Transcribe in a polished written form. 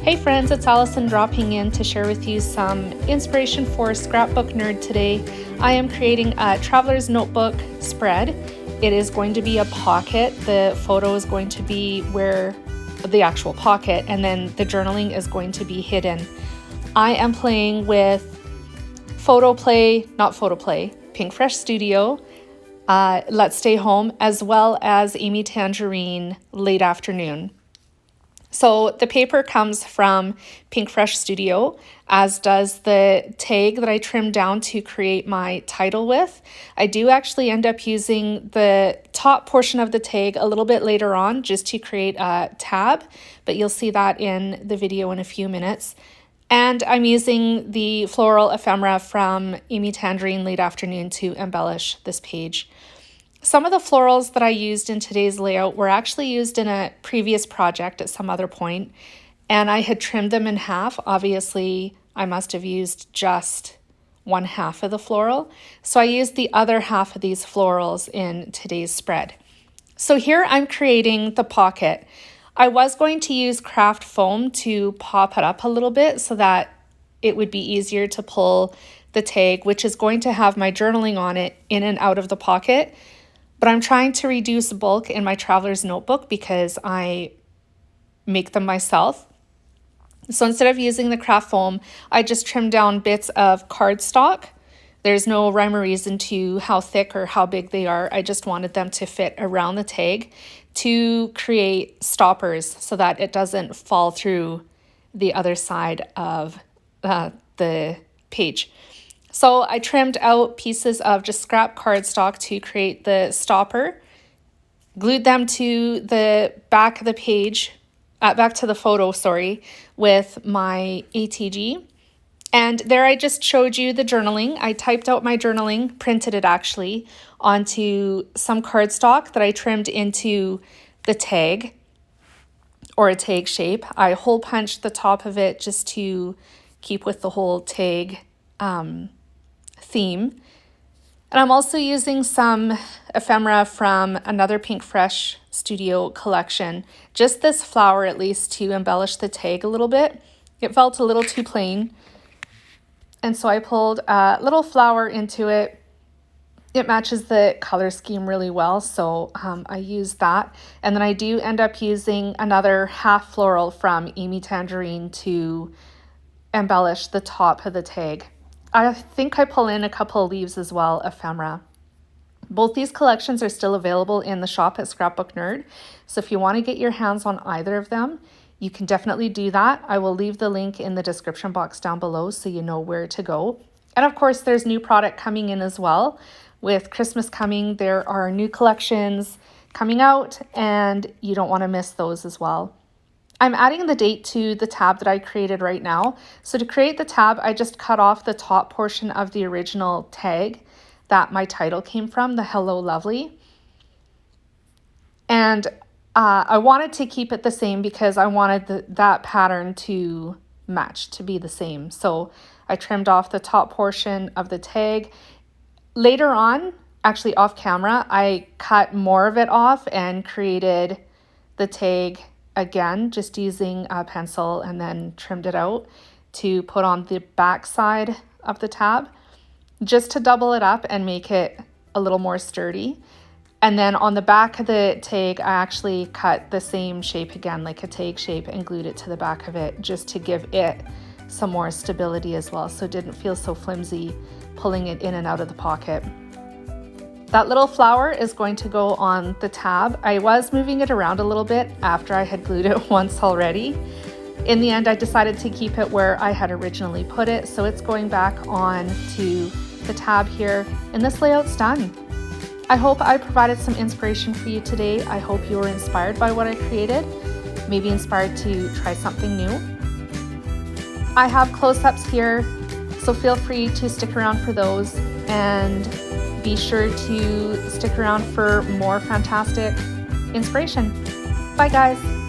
Hey friends, it's Allison dropping in to share with you some inspiration for Scrapbook Nerd today. I am creating a traveler's notebook spread. It is going to be a pocket. The photo is going to be where the actual pocket, and then the journaling is going to be hidden. I am playing with Pinkfresh Studio, Let's Stay Home, as well as Amy Tangerine Late Afternoon. So the paper comes from Pinkfresh Studio, as does the tag that I trimmed down to create my title with. I do actually end up using the top portion of the tag a little bit later on just to create a tab, but you'll see that in the video in a few minutes. And I'm using the floral ephemera from Amy Tangerine Late Afternoon to embellish this page. Some of the florals that I used in today's layout were actually used in a previous project at some other point, and I had trimmed them in half. Obviously, I must have used just one half of the floral, so I used the other half of these florals in today's spread. So here I'm creating the pocket. I was going to use craft foam to pop it up a little bit so that it would be easier to pull the tag, which is going to have my journaling on it, in and out of the pocket. But I'm trying to reduce bulk in my traveler's notebook because I make them myself. So instead of using the craft foam, I just trimmed down bits of cardstock. There's no rhyme or reason to how thick or how big they are. I just wanted them to fit around the tag to create stoppers so that it doesn't fall through the other side of the page. So I trimmed out pieces of just scrap cardstock to create the stopper, glued them to the back of the page, back to the photo, with my ATG. And there I just showed you the journaling. I typed out my journaling, printed it actually, onto some cardstock that I trimmed into the tag, or a tag shape. I hole punched the top of it just to keep with the whole tag theme. And I'm also using some ephemera from another Pinkfresh Studio collection, just this flower at least, to embellish the tag a little bit. It felt a little too plain, and so I pulled a little flower into it. It matches the color scheme really well, so I used that. And then I do end up using another half floral from Amy Tangerine to embellish the top of the tag. I think I pull in a couple of leaves as well, ephemera. Both these collections are still available in the shop at Scrapbook Nerd, so if you want to get your hands on either of them, you can definitely do that. I will leave the link in the description box down below so you know where to go. And of course, there's new product coming in as well. With Christmas coming, there are new collections coming out, and you don't want to miss those as well. I'm adding the date to the tab that I created right now. So to create the tab, I just cut off the top portion of the original tag that my title came from, the Hello Lovely. And I wanted to keep it the same because I wanted that pattern to match, to be the same. So I trimmed off the top portion of the tag. Later on, actually off camera, I cut more of it off and created the tag again, just using a pencil, and then trimmed it out to put on the back side of the tab, just to double it up and make it a little more sturdy. And then on the back of the tag, I actually cut the same shape again, like a tag shape, and glued it to the back of it just to give it some more stability as well, so it didn't feel so flimsy pulling it in and out of the pocket. That little flower is going to go on the tab. I was moving it around a little bit after I had glued it once already. In the end, I decided to keep it where I had originally put it, so it's going back on to the tab here, and this layout's done. I hope I provided some inspiration for you today. I hope you were inspired by what I created, maybe inspired to try something new. I have close-ups here, so feel free to stick around for those, and be sure to stick around for more fantastic inspiration. Bye guys.